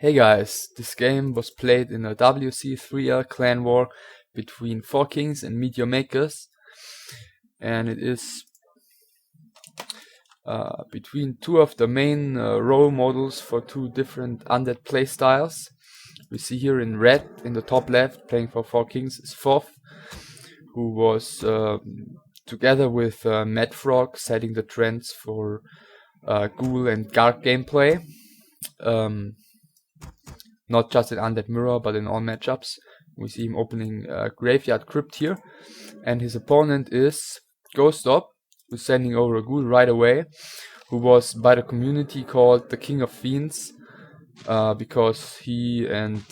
Hey guys, this game was played in a Wc3 clan war between 4 kings and meteor makers, and it is between two of the main role models for two different undead playstyles. We see here in red in the top left playing for 4 kings is FoV, who was together with Madfrog setting the trends for ghoul and garg gameplay. Not just in Undead Mirror, but in all matchups. We see him opening Graveyard Crypt here. And his opponent is GoStop, who's sending over a ghoul right away, who was by the community called the King of Fiends, because he and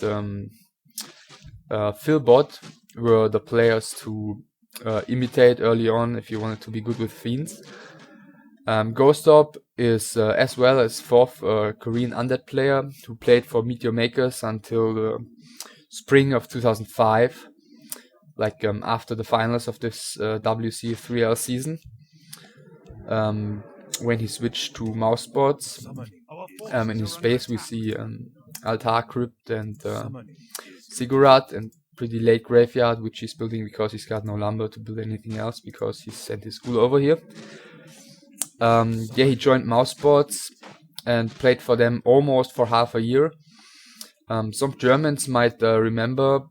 Philbot were the players to imitate early on if you wanted to be good with Fiends. GoStop is, as well as FoV, a Korean undead player who played for Meteor Makers until the spring of 2005, like after the finals of this WC3L season, when he switched to mouse spots. In his space we see Altar Crypt and Ziggurat and pretty late Graveyard, which he's building because he's got no lumber to build anything else because he sent his ghoul over here. He joined Mousebots and played for them almost for half a year. Some Germans might remember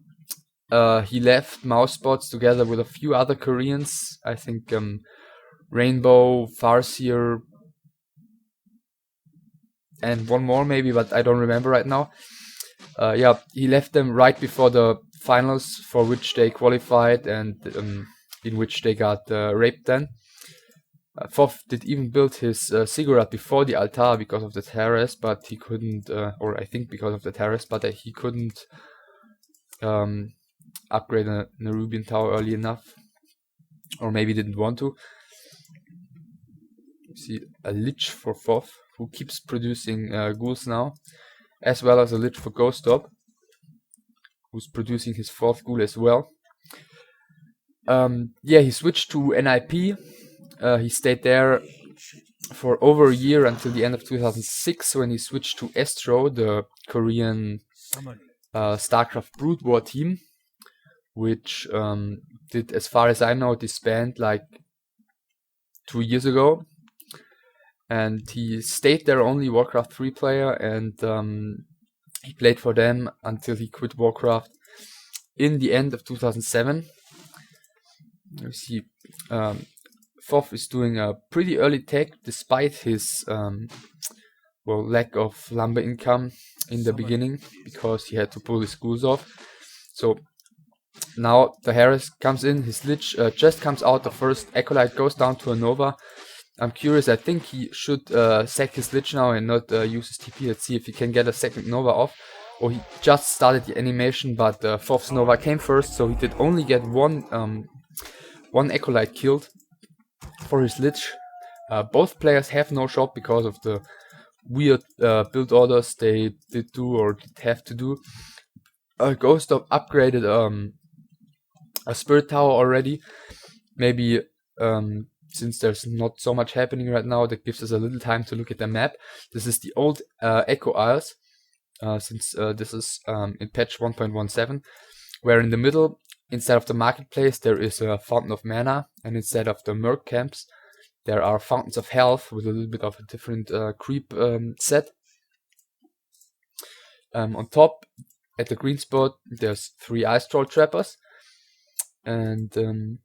he left Mousebots together with a few other Koreans. I think Rainbow, Farseer, and one more maybe, but I don't remember right now. He left them right before the finals, for which they qualified and in which they got raped then. FoV did even build his Ziggurat before the Altar because of the terrace, but he couldn't, or I think because of the terrace, but he couldn't upgrade a Nerubian Tower early enough, or maybe didn't want to. You see a Lich for FoV, who keeps producing ghouls now, as well as a Lich for GoStop, who's producing his 4th ghoul as well. He switched to NIP. He stayed there for over a year until the end of 2006, when he switched to Estro, the Korean StarCraft Brood War team, which did, as far as I know, disband like 2 years ago. And he stayed there only Warcraft 3 player, and he played for them until he quit Warcraft in the end of 2007. You see, FoV is doing a pretty early tech despite his lack of lumber income in the beginning, because he had to pull his ghouls off. So now the Harris comes in, his Lich just comes out, the first Acolyte goes down to a Nova. I'm curious, I think he should sack his Lich now and not use his TP. Let's see if he can get a second Nova off. Or he just started the animation, but FoV's Nova came first, so he did only get one Acolyte killed for his Lich. Both players have no shot because of the weird build orders they did do or did have to do. GoStop upgraded a Spirit Tower already. Maybe since there's not so much happening right now, that gives us a little time to look at the map. This is the old Echo Isles, since this is in patch 1.17, where in the middle, instead of the marketplace, there is a fountain of mana, and instead of the merc camps, there are fountains of health with a little bit of a different creep set. On top, at the green spot, there's 3 ice troll trappers, and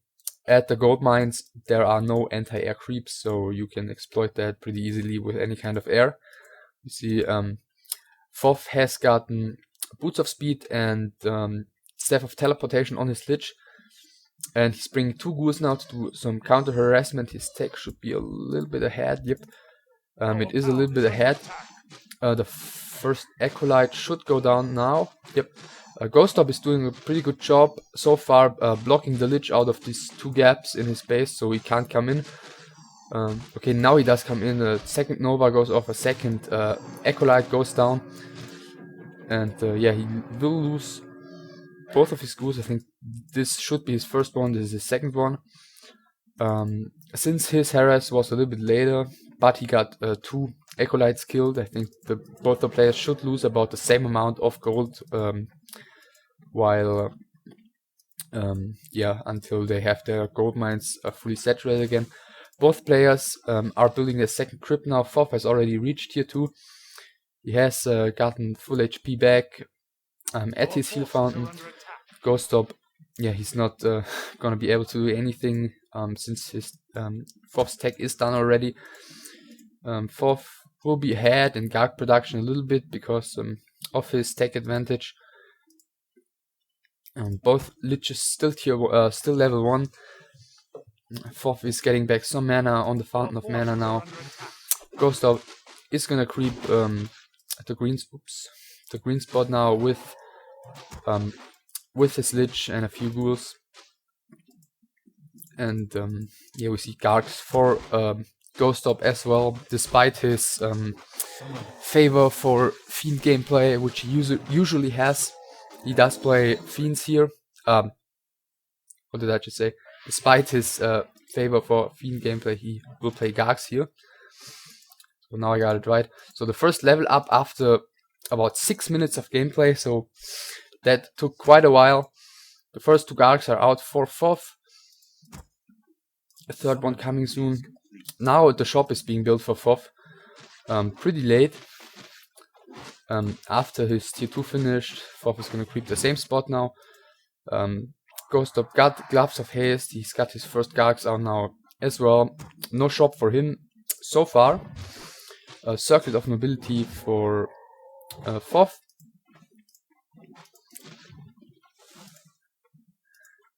at the gold mines, there are no anti-air creeps, so you can exploit that pretty easily with any kind of air. You see, FoV has gotten Boots of Speed and Staff of Teleportation on his Lich, and he's bringing 2 ghouls now to do some counter harassment. His tech should be a little bit ahead. Yep, it is a little bit ahead. The first Acolyte should go down now. Yep, GoStop is doing a pretty good job so far, blocking the Lich out of these 2 gaps in his base, so he can't come in. Okay, now he does come in. A second Nova goes off, a second Acolyte goes down, and he will lose both of his ghouls. I think this should be his first one, this is his second one. Since his harass was a little bit later, but he got 2 acolytes killed. I think both the players should lose about the same amount of gold, while yeah, until they have their gold mines fully saturated again. Both players are building their second crypt now. FoV has already reached tier 2. He has gotten full HP back at his heal fountain. GoStop, yeah, he's not gonna be able to do anything since his FoV's tech is done already. FoV will be ahead in Garg production a little bit because of his tech advantage. Both liches still level 1. FoV is getting back some mana on the Fountain of Mana now. GoStop is gonna creep the green spot now with his lich and a few ghouls. And yeah, we see Gargs for GoStop as well, despite his favor for Fiend gameplay, which he usually has. He does play Fiends here. What did I just say? Despite his favor for Fiend gameplay, he will play Gargs here. So now I got it right. So the first level up after about 6 minutes of gameplay, so that took quite a while. The first 2 Gargs are out for FoV. A third one coming soon. Now the shop is being built for FoV. Pretty late. After his tier 2 finished, FoV is gonna creep the same spot now. GoStop got Gloves of Haste. He's got his first Gargs out now as well. No shop for him so far. Circuit of Nobility for FoV.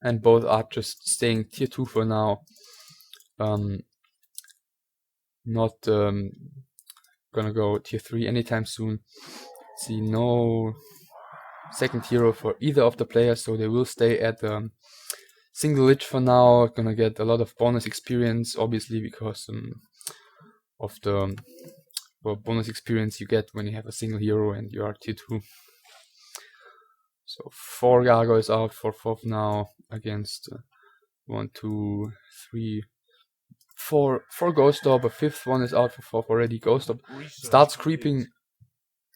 And both are just staying tier 2 for now. Not gonna go tier 3 anytime soon. See, no second hero for either of the players, so they will stay at single lich for now. Gonna get a lot of bonus experience, obviously, because of the bonus experience you get when you have a single hero and you are tier 2. So 4 gargoyles out for FoV now against 1, 2, 3, 4 GoStop. A 5th one is out for FoV already. GoStop starts creeping.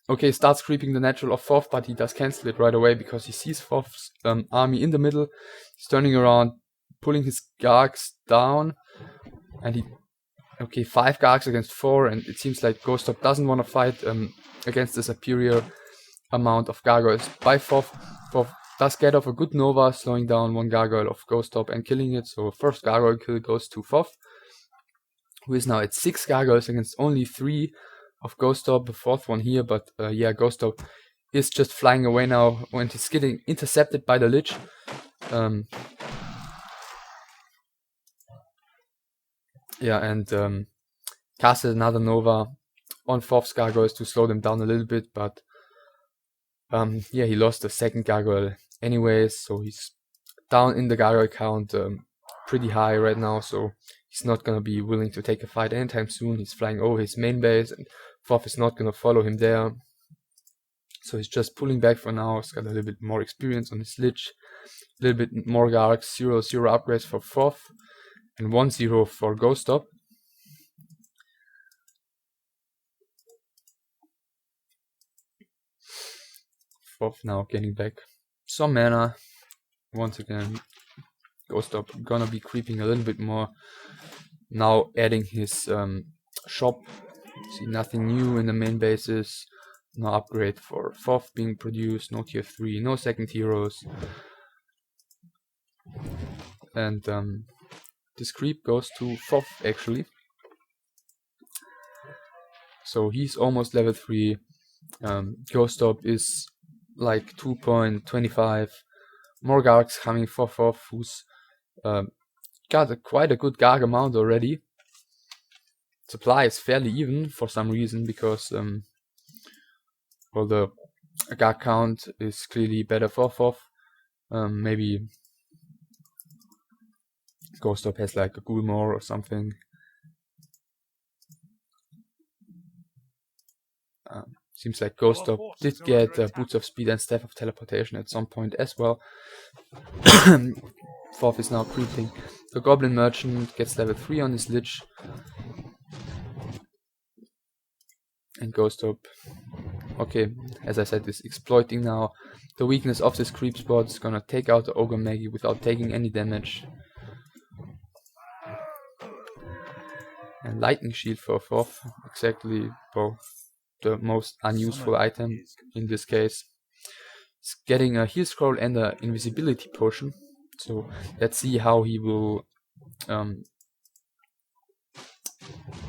Okay, starts creeping the natural of FoV, but he does cancel it right away because he sees FoV's army in the middle. He's turning around, pulling his Gargs down, and he... Okay, 5 Gargs against 4, and it seems like GoStop doesn't want to fight against the superior amount of gargoyles by FoV. FoV does get off a good Nova, slowing down 1 gargoyle of GoStop and killing it. So first gargoyle kill goes to FoV, who is now at 6 gargoyles against only 3 of GoStop. The 4th one here, but yeah, GoStop is just flying away now when he's getting intercepted by the lich. Yeah, and casted another Nova on FoV's gargoyles to slow them down a little bit, but yeah, he lost the second gargoyle anyways, so he's down in the gargoyle count pretty high right now, so he's not gonna be willing to take a fight anytime soon. He's flying over his main base, and FoV is not gonna follow him there, so he's just pulling back for now. He's got a little bit more experience on his lich, a little bit more Gargs, 0-0 upgrades for FoV, and 1-0 for GoStop. FoV now getting back some mana. Once again, GoStop gonna be creeping a little bit more. Now adding his shop. See, nothing new in the main bases. No upgrade for FoV being produced. No tier 3, no second heroes. And this creep goes to FoV actually. So he's almost level 3. GoStop is like 2.25. More Gargs coming for FoV, who's got quite a good Garg amount already. Supply is fairly even for some reason, because well, the Garg count is clearly better for FoV. Maybe GoStop has like a ghoul more or something. Seems like GoStop did get Boots of Speed and Staff of Teleportation at some point as well. FoV is now creeping. The Goblin Merchant gets level 3 on his lich. and GoStop. Okay, as I said, is exploiting now the weakness of this creep spot. It's gonna take out the Ogre Maggie without taking any damage. And Lightning Shield for FoV, exactly both the most unuseful item in this case. It's getting a heal scroll and an invisibility potion. So let's see how he will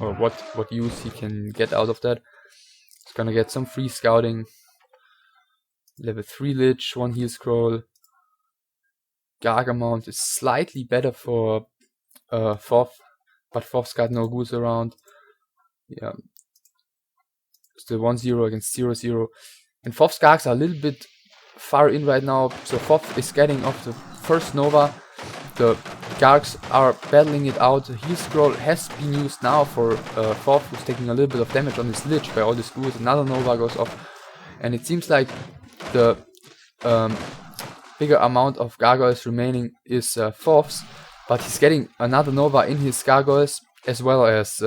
or what use he can get out of that. He's gonna get some free scouting, level 3 lich, 1 heal scroll. Gargamount is slightly better for FoV, but FoV's got no ghouls around. Yeah, still 1-0 against 0-0. And FoV's Gargs are a little bit far in right now, so FoV is getting off the first Nova. The Gargs are battling it out. The heal scroll has been used now for FoV, who's taking a little bit of damage on his lich by all the ghouls. Another Nova goes off, and it seems like the bigger amount of gargoyles remaining is FoV's, but he's getting another Nova in his gargoyles as well as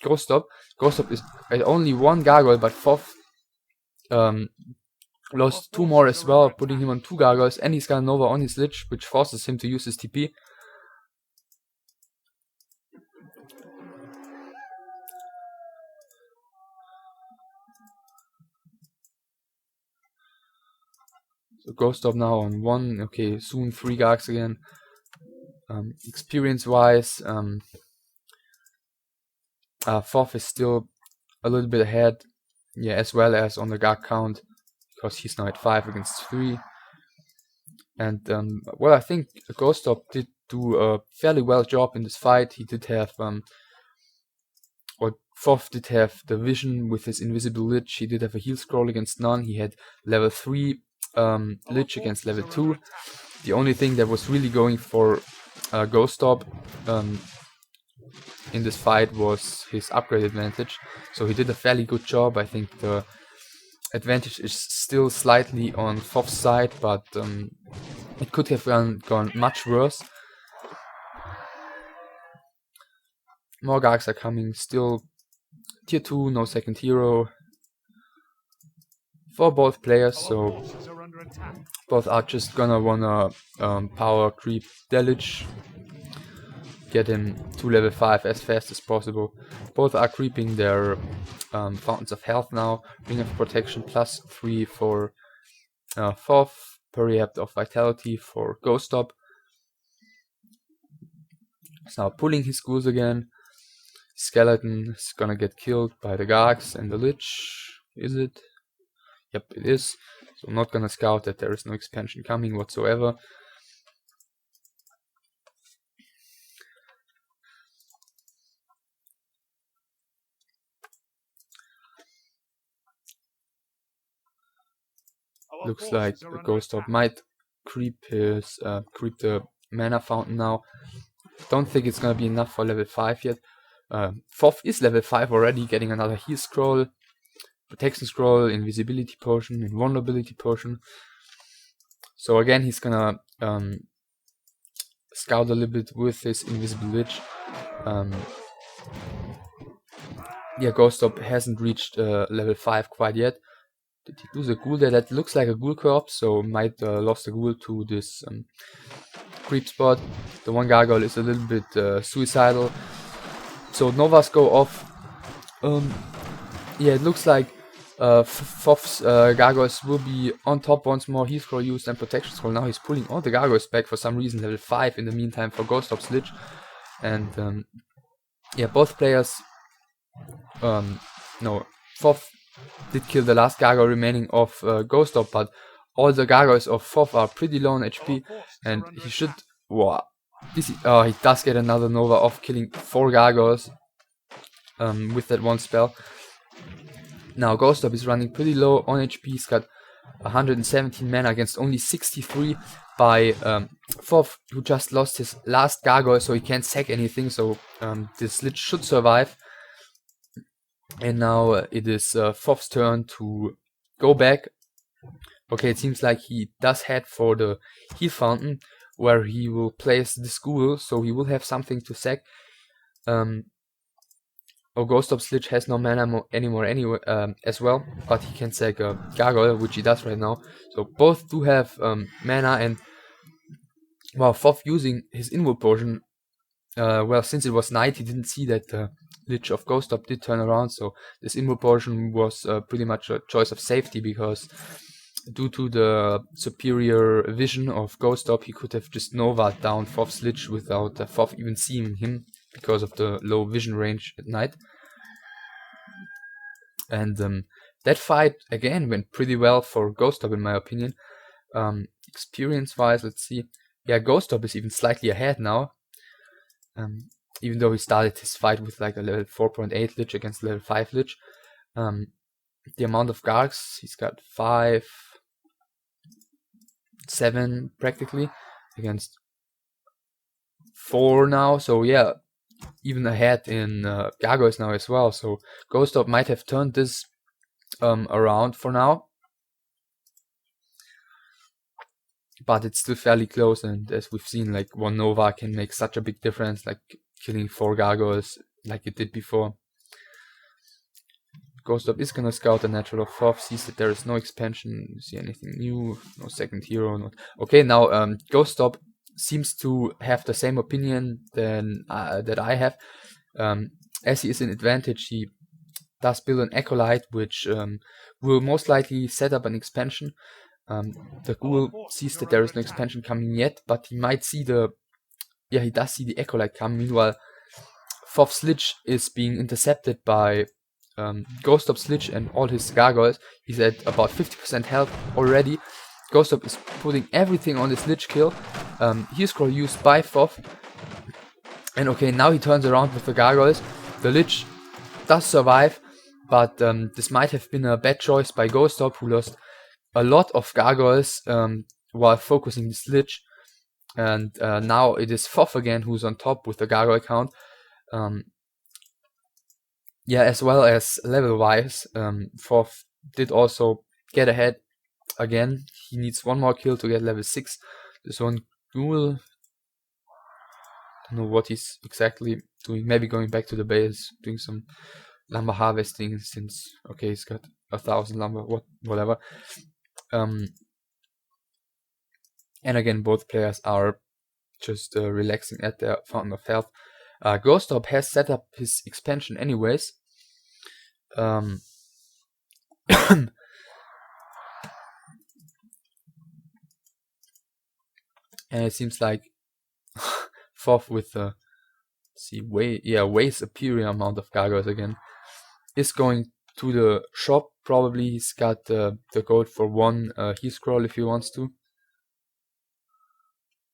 GoStop. GoStop is at only 1 gargoyle, but FoV lost 2 more as well, putting him on 2 gargoyles, and he's got a Nova on his lich, which forces him to use his TP. So GoStop now on 1, okay, soon 3 Gargs again. Experience wise, FoV is still a little bit ahead, yeah, as well as on the Garg count, because he's now at 5 against 3. And well, I think GoStop did do a fairly well job in this fight. He did have or FoV did have the vision with his invisible lich. He did have a heal scroll against none. He had level 3 lich against level 2. The only thing that was really going for GoStop in this fight was his upgrade advantage. So he did a fairly good job. I think the advantage is still slightly on FoV's side, but it could have gone much worse. More Gargs are coming, still tier 2, no second hero for both players, so both are just gonna wanna power creep their lich, get him to level 5 as fast as possible. Both are creeping their Fountains of Health now, Ring of Protection +3 for FoV, Periapt of Vitality for GoStop. He's now pulling his ghouls again. Skeleton is gonna get killed by the Gargs and the lich, is it? Yep, it is. So I'm not gonna scout that there is no expansion coming whatsoever. Looks like the GoStop might creep his creep the mana fountain now. Don't think it's gonna be enough for level 5 yet. FoV is level 5 already, getting another heal scroll, protection scroll, invisibility potion, and vulnerability potion. So again, he's gonna scout a little bit with his invisible lich. Yeah, GoStop hasn't reached level 5 quite yet. Did he lose a ghoul there? That looks like a ghoul corpse, so might lost a ghoul to this creep spot. The 1 gargoyle is a little bit suicidal. So Novas go off. Yeah, it looks like FoV's gargoyles will be on top once more. Heal scroll used and protection scroll. Now he's pulling all the gargoyles back for some reason. Level 5 in the meantime for GoStop's lich. And yeah, both players. No, FoV did kill the last gargoyle remaining of GoStop, but all the gargoyles of FoV are pretty low on HP, and he should. Wow, he does get another Nova off, killing 4 gargoyles with that 1 spell. Now GoStop is running pretty low on HP. He's got 117 mana against only 63 by FoV, who just lost his last gargoyle, so he can't sack anything. So this lich should survive. And now it is FoV's turn to go back. Okay, it seems like he does head for the heal fountain, where he will place this ghoul, so he will have something to sack. Oh, GoStop's lich has no mana anymore anyway, as well, but he can sack a gargoyle, which he does right now. So both do have mana, and well, FoV using his invoke potion, well, since it was night, he didn't see that the lich of GoStop did turn around, so this invoke potion was pretty much a choice of safety, because due to the superior vision of GoStop, he could have just Nova'd down FoV's lich without FoV even seeing him, because of the low vision range at night. And that fight again went pretty well for GoStop, in my opinion. Experience wise, let's see. Yeah, GoStop is even slightly ahead now. Even though he started his fight with like a level 4.8 lich against level 5 lich. The amount of gargs, he's got 5, 7 practically, against 4 now. So yeah, even ahead in gargoyles now as well. So GoStop might have turned this around for now, but it's still fairly close, and as we've seen, like, one Nova can make such a big difference, like killing 4 gargoyles like it did before. GoStop is gonna scout the natural of FoV, sees that there is no expansion, see anything new, no second hero, not okay. Now GoStop seems to have the same opinion than that I have. As he is in advantage, he does build an acolyte, which will most likely set up an expansion. The ghoul sees that there is no expansion coming yet, but he might see the, yeah, he does see the acolyte coming. Meanwhile, FoV's lich is being intercepted by GoStop's lich and all his gargoyles. He's at about 50% health already. GoStop is putting everything on this lich kill. Heal scroll used by FoV. And okay, now he turns around with the gargoyles. The lich does survive, but this might have been a bad choice by GoStop, who lost a lot of gargoyles while focusing this lich. And now it is FoV again who's on top with the gargoyle count. Yeah, as well as level wise, FoV did also get ahead again. He needs one more kill to get level 6. This one ghoul, don't know what he's exactly doing. Maybe going back to the base, doing some lumber harvesting, since okay, he's got 1,000 lumber, whatever. And again, both players are just relaxing at their fountain of health. GoStop has set up his expansion anyways. And it seems like FoV with the way superior amount of gargoyles again is going to the shop. Probably he's got the gold for 1 heal scroll if he wants to.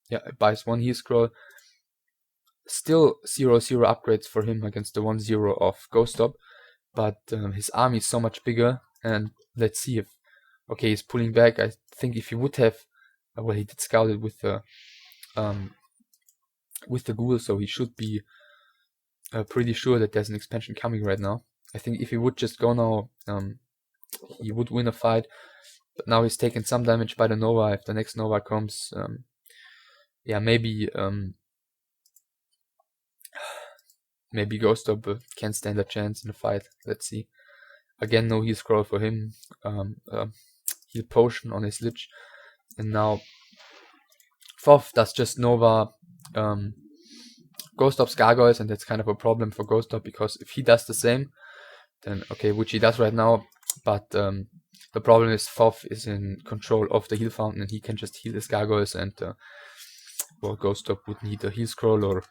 Yeah, it buys 1 heal scroll. Still 0/0 upgrades for him against the 1/0 of GoStop, but his army is so much bigger. And let's see if, okay, he's pulling back. I think if he would have, well, he did scout it with the ghoul, so he should be pretty sure that there's an expansion coming right now. I think if he would just go now, he would win a fight. But now he's taking some damage by the Nova. If the next Nova comes, yeah, maybe GoStop can stand a chance in the fight. Let's see. Again, no heal scroll for him. Heal potion on his lich. And now FoV does just Nova GoStop's gargoyles, and that's kind of a problem for GoStop, because if he does the same, then okay, which he does right now, but the problem is FoV is in control of the heal fountain, and he can just heal his gargoyles, and well, GoStop would need a heal scroll or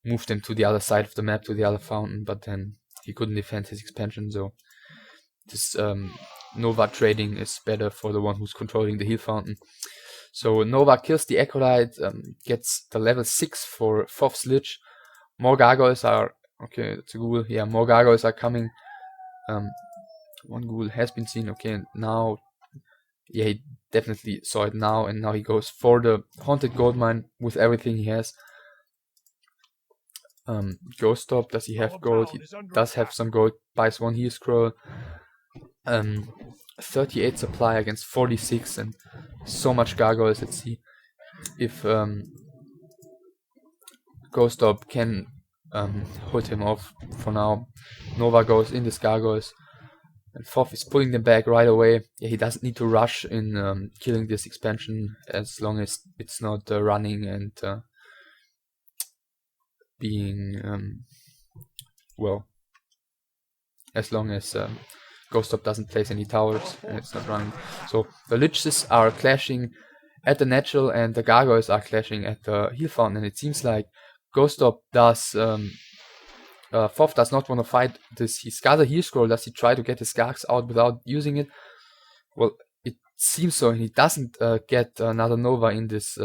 move them to the other side of the map, to the other fountain, but then he couldn't defend his expansion. So this Nova trading is better for the one who's controlling the heal fountain. So Nova kills the acolyte, gets the level 6 for FoV's lich. More gargoyles are, okay, that's a ghoul. Yeah, more gargoyles are coming. 1 ghoul has been seen. Okay, and now, yeah, he definitely saw it now, and now he goes for the haunted gold mine with everything he has. GoStop, does he have gold? He does have some gold. Buys 1 heal scroll. 38 supply against 46, and so much gargoyles. Let's see if GoStop can hold him off for now. Nova goes in the gargoyles, and FoV is pulling them back right away. Yeah, he doesn't need to rush in killing this expansion as long as it's not running and being well, as long as GoStop doesn't place any towers and it's not running. So the liches are clashing at the natural and the gargoyles are clashing at the heal fountain, and it seems like GoStop does FoV does not want to fight this. He's got a heal scroll. Does he try to get his gargs out without using it? Well, it seems so, and he doesn't get another Nova in this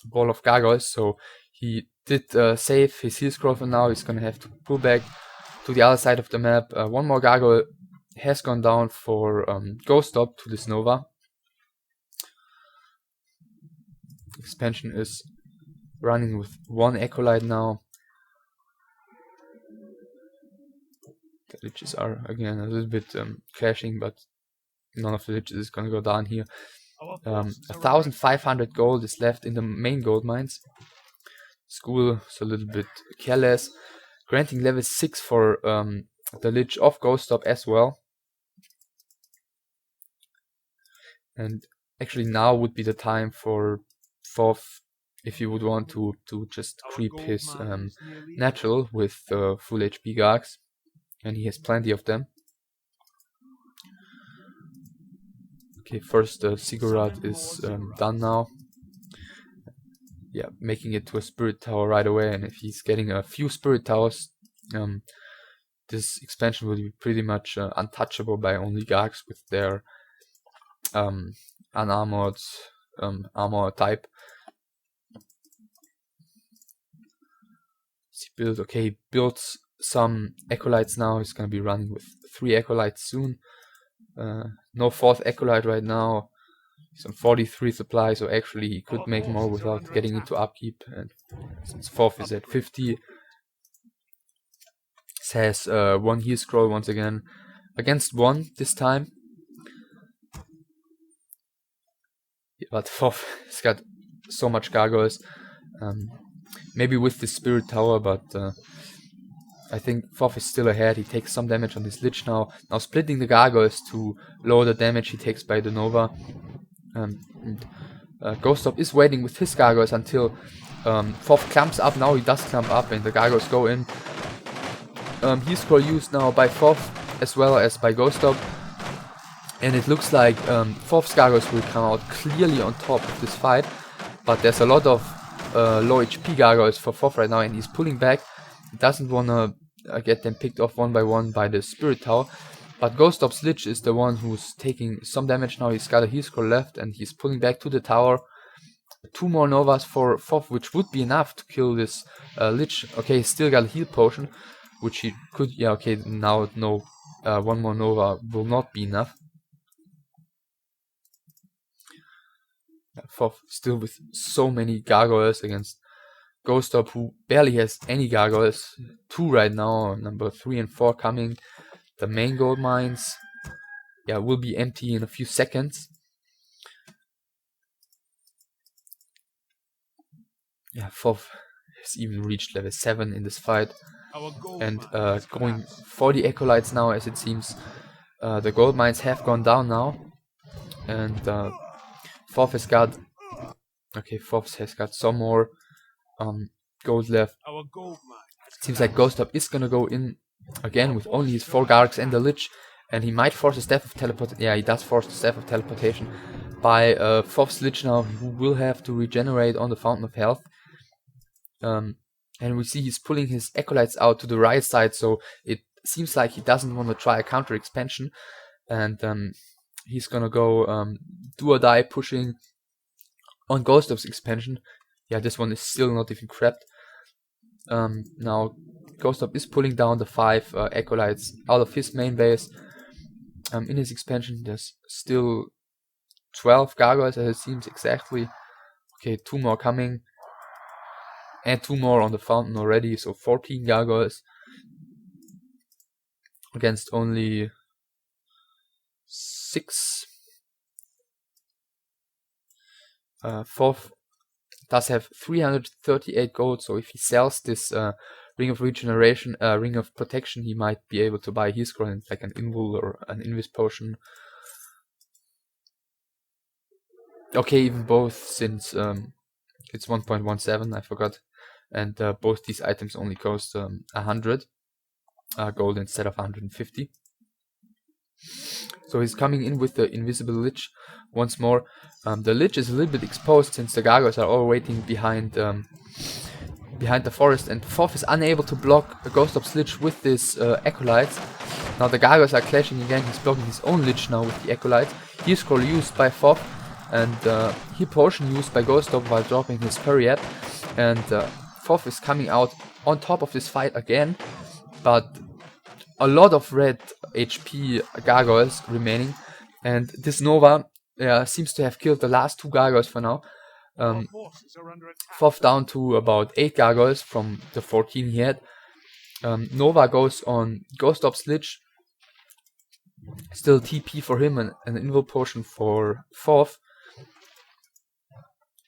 ball of gargoyles, so he did save his heal scroll for now. He's gonna have to pull back to the other side of the map. One more gargoyle has gone down for GoStop to this Nova. Expansion is running with one acolyte now. The liches are again a little bit clashing, but none of the liches is gonna go down here. 1,500 gold is left in the main gold mines. School is a little bit careless, granting level 6 for the lich of GoStop as well. And actually now would be the time for FoV, if you would want to just creep his natural with full HP gargs, and he has plenty of them. Okay, first Ziggurat is done now. Yeah, making it to a spirit tower right away, and if he's getting a few spirit towers, this expansion will be pretty much untouchable by only gargs with their unarmored armor type. He builds some acolytes now. He's gonna be running with 3 acolytes soon. No 4th acolyte right now. He's on 43 supply, so actually he could make more without getting into upkeep. And since FoV is at 50, has 1 heal scroll once again against 1 this time. Yeah, but FoV has got so much gargoyles. Maybe with the spirit tower, but I think FoV is still ahead. He takes some damage on this lich now. Now splitting the gargoyles to lower the damage he takes by the Nova. GoStop is waiting with his gargoyles until FoV clumps up. Now he does clump up and the gargoyles go in. Heal scroll used now by FoV as well as by GoStop. And it looks like FoV's gargoyles will come out clearly on top of this fight. But there's a lot of low HP gargoyles for FoV right now, and he's pulling back. He doesn't want to get them picked off one by one by the spirit tower. But GoStop's lich is the one who's taking some damage now. He's got a heal scroll left and he's pulling back to the tower. 2 more Novas for FoV, which would be enough to kill this lich. Okay, he's still got a heal potion, which he could... Yeah, okay, now no, 1 more Nova will not be enough. FoV still with so many gargoyles against GoStop, who barely has any gargoyles. 2 right now, number 3 and 4 coming. The main gold mines, yeah, will be empty in a few seconds. Yeah, FoV has even reached level 7 in this fight. And going for the acolytes now, as it seems. The gold mines have gone down now. And FoV has got... Okay, FoV has got some more gold left. It seems like GoStop is gonna go in again with only his 4 gargs and the lich, and he might force a staff of teleportation. Yeah, he does force the staff of teleportation by FoV's lich now, who will have to regenerate on the fountain of health. And we see he's pulling his acolytes out to the right side, so it seems like he doesn't want to try a counter expansion, and he's gonna go do or die pushing on GoStop's expansion. Yeah, this one is still not even crept. Now GoStop is pulling down the 5 acolytes out of his main base. In his expansion there's still 12 gargoyles, as it seems exactly. Okay, 2 more coming. And 2 more on the fountain already, so 14 gargoyles. Against only 6. FoV does have 338 gold, so if he sells this Ring of Regeneration, Ring of Protection, he might be able to buy heal scroll and like an invul or an invis potion. Okay, even both, since it's 1.17, I forgot, and both these items only cost 100 gold instead of 150. So he's coming in with the invisible lich once more. The lich is a little bit exposed since the gargoyles are all waiting behind the forest, and FoV is unable to block GoStop's lich with this acolytes. Now the gargoyles are clashing again. He's blocking his own lich now with the acolytes. Heal scroll used by FoV, and heal potion used by GoStop while dropping his furry app. And FoV is coming out on top of this fight again, but a lot of red HP gargoyles remaining, and this Nova seems to have killed the last 2 gargoyles for now. FoV down to about 8 gargoyles from the 14 he had. Nova goes on GoStop's lich. Still TP for him and an invul potion for FoV.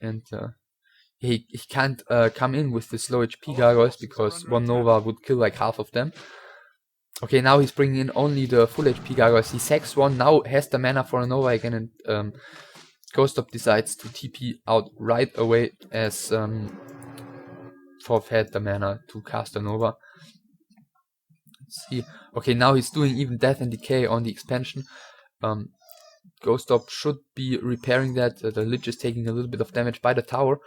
And he can't come in with the low HP gargoyles because 1 Nova would kill like half of them. Okay, now he's bringing in only the full HP gargoyles. He sacks 1, now has the mana for a Nova again, and GoStop decides to TP out right away as FoV had the mana to cast a Nova. Let's see. Okay, now he's doing even Death and Decay on the expansion. GoStop should be repairing that. The Lich is taking a little bit of damage by the tower,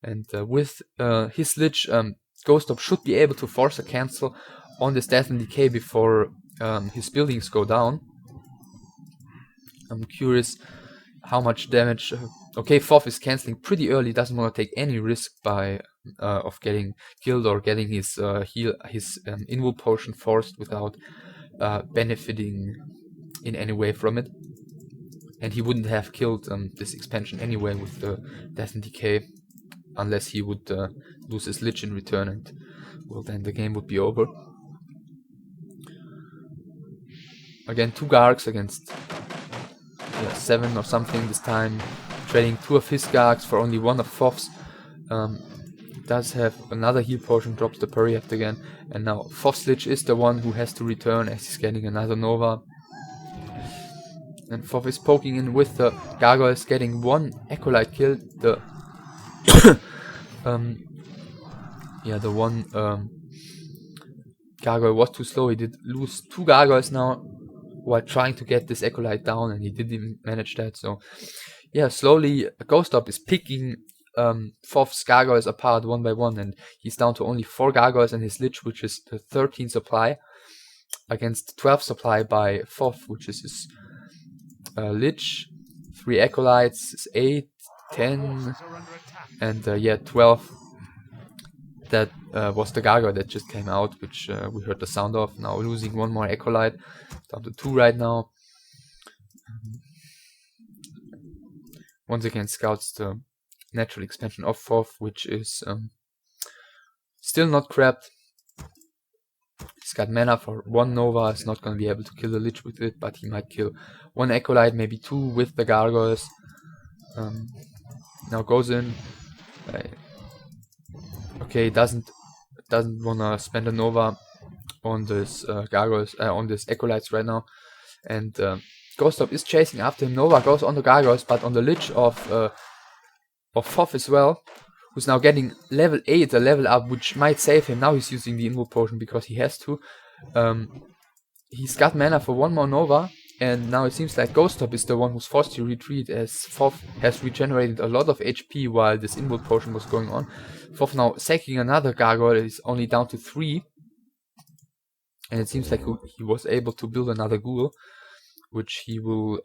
and with his Lich, GoStop should be able to force a cancel on this Death and Decay before his buildings go down. I'm curious how much damage. Okay, FoV is canceling pretty early. Doesn't want to take any risk by of getting killed or getting his invul potion forced without benefiting in any way from it. And he wouldn't have killed this expansion anyway with the Death and Decay, unless he would lose his Lich in return, and well, then the game would be over. Again, 2 Gargs against 7 or something this time, trading 2 of his Gargs for only 1 of FoV's. Does have another heal potion, drops the Periapt again, and now FoV's Lich is the one who has to return as he's getting another Nova. And FoV is poking in with the gargoyles, getting 1 acolyte kill. The the one gargoyle was too slow. He did lose 2 gargoyles now while trying to get this acolyte down, and he didn't even manage that. So yeah, slowly GoStop is picking FoV's gargoyles apart one by one, and he's down to only 4 gargoyles and his Lich, which is the 13 supply, against 12 supply by FoV, which is his Lich, 3 acolytes, 8, 10, and 12. That was the gargoyle that just came out, which we heard the sound of. Now losing 1 more acolyte, down to 2 right now. Once again scouts the natural expansion of FoV, which is still not crapped. He's got mana for 1 Nova. He's not going to be able to kill the Lich with it, but he might kill 1 acolyte, maybe 2 with the gargoyles. Now goes in. Okay, doesn't wanna spend a Nova on this gargoyles, on this acolytes right now, and GoStop is chasing after him. Nova goes on the gargoyles, but on the Lich of FoV as well, who's now getting level 8, a level up, which might save him. Now he's using the invul potion because he has to. He's got mana for 1 more Nova, and now it seems like GoStop is the one who's forced to retreat, as FoV has regenerated a lot of HP while this invul potion was going on. FoV now sacking another gargoyle, is only down to 3, and it seems like he was able to build another ghoul, which he will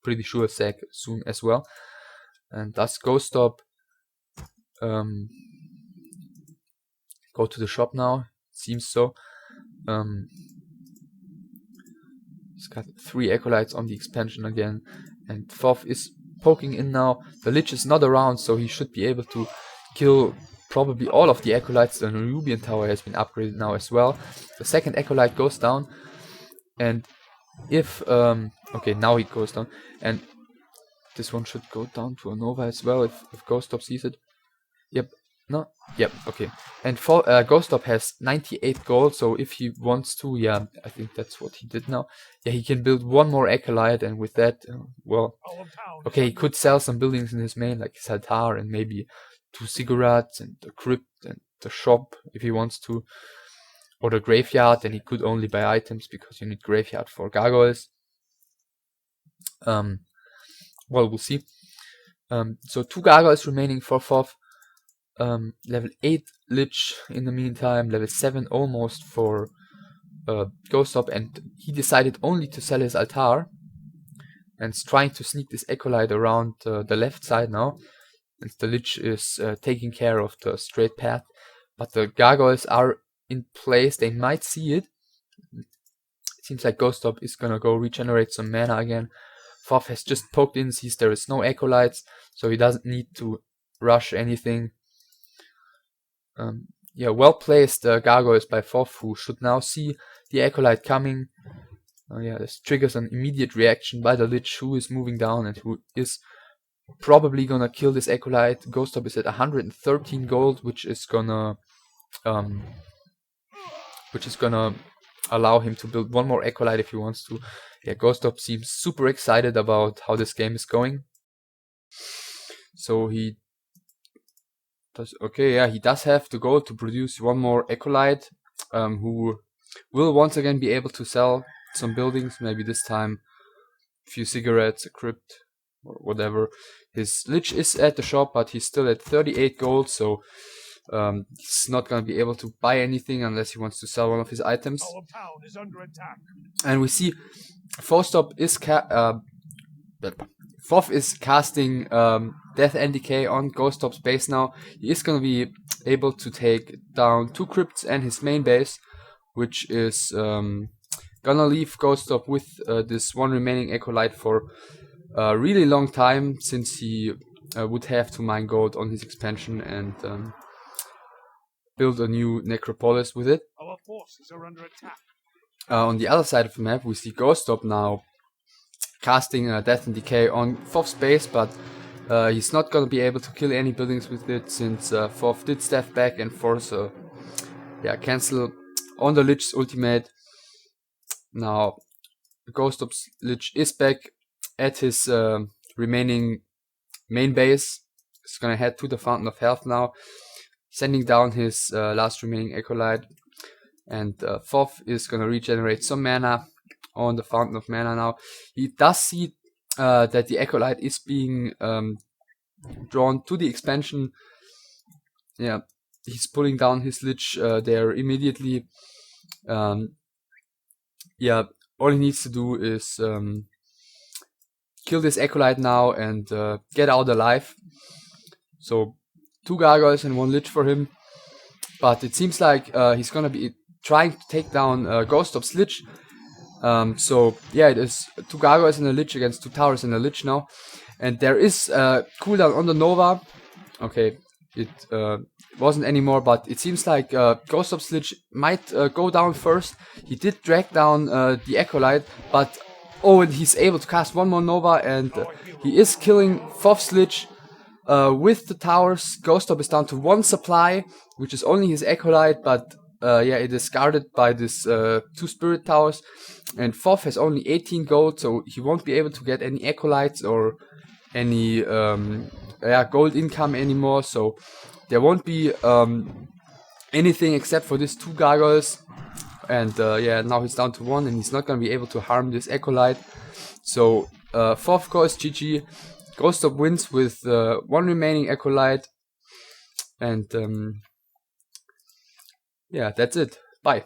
pretty sure sack soon as well. And thus GoStop go to the shop now, seems so. He's got 3 acolytes on the expansion again, and FoV is poking in now. The Lich is not around, so he should be able to kill probably all of the acolytes. The Nerubian tower has been upgraded now as well. The second acolyte goes down, and if okay, now he goes down, and this one should go down to a Nova as well if GoStop sees it. Yep, No? Yep, okay. And GoStop has 98 gold, so if he wants to, yeah, I think that's what he did now. Yeah, he can build one more Acolyte, and with that, well, okay, he could sell some buildings in his main, like his altar, and maybe 2 ziggurats, and the crypt, and the shop, if he wants to. Or the graveyard, and he could only buy items, because you need graveyard for gargoyles. Well, we'll see. So 2 gargoyles remaining for FoV. Level 8 lich in the meantime, level 7 almost for GoStop, and he decided only to sell his altar and is trying to sneak this acolyte around the left side now, and the lich is taking care of the straight path, but the gargoyles are in place. They might see it. It seems like GoStop is gonna go regenerate some mana again. FoV has just poked in, sees there is no acolytes, so he doesn't need to rush anything. Yeah, well placed gargoyles by FoV, who should now see the acolyte coming. Yeah, this triggers an immediate reaction by the lich, who is moving down and who is probably gonna kill this acolyte. GoStop is at 113 gold, which is gonna allow him to build one more acolyte if he wants to. Yeah, GoStop seems super excited about how this game is going. So he does, okay, yeah, he does have the gold to produce one more acolyte, who will once again be able to sell some buildings, maybe this time a few cigarettes, a crypt, or whatever. His lich is at the shop, but he's still at 38 gold, so he's not going to be able to buy anything unless he wants to sell one of his items. Our town is under attack. And we see FoV is casting Death and Decay on GoStop's base now. He is going to be able to take down 2 crypts and his main base, which is gonna leave GoStop with this one remaining acolyte for a really long time, since he would have to mine gold on his expansion and build a new necropolis with it. Our forces are under attack. On the other side of the map, we see GoStop now casting Death and Decay on FoV's base, but he's not gonna be able to kill any buildings with it, since FoV did step back and force a cancel on the Lich's ultimate. Now GoStop's Lich is back at his remaining main base. He's gonna head to the Fountain of Health now, sending down his last remaining acolyte, and FoV is gonna regenerate some mana on the Fountain of Mana now. He does see that the acolyte is being drawn to the expansion. Yeah, he's pulling down his Lich there immediately. Yeah, all he needs to do is kill this acolyte now and get out alive. So 2 gargoyles and 1 lich for him, but it seems like he's gonna be trying to take down GoStop's lich. So yeah, it is 2 gargoyles and a lich against 2 towers and a lich now, and there is a cooldown on the Nova. Okay, it wasn't anymore, but it seems like GoStop's lich might go down first. He did drag down the acolyte, but and he's able to cast one more Nova, and he is killing FoV's lich with the towers. GoStop is down to 1 supply, which is only his acolyte, but yeah, it is guarded by this 2 spirit towers, and FoV has only 18 gold, so he won't be able to get any acolytes or any gold income anymore. So there won't be anything except for these 2 gargoyles, and yeah, now he's down to 1, and he's not gonna be able to harm this acolyte. So FoV goes GG. GoStop wins with 1 remaining acolyte, and yeah, that's it. Bye.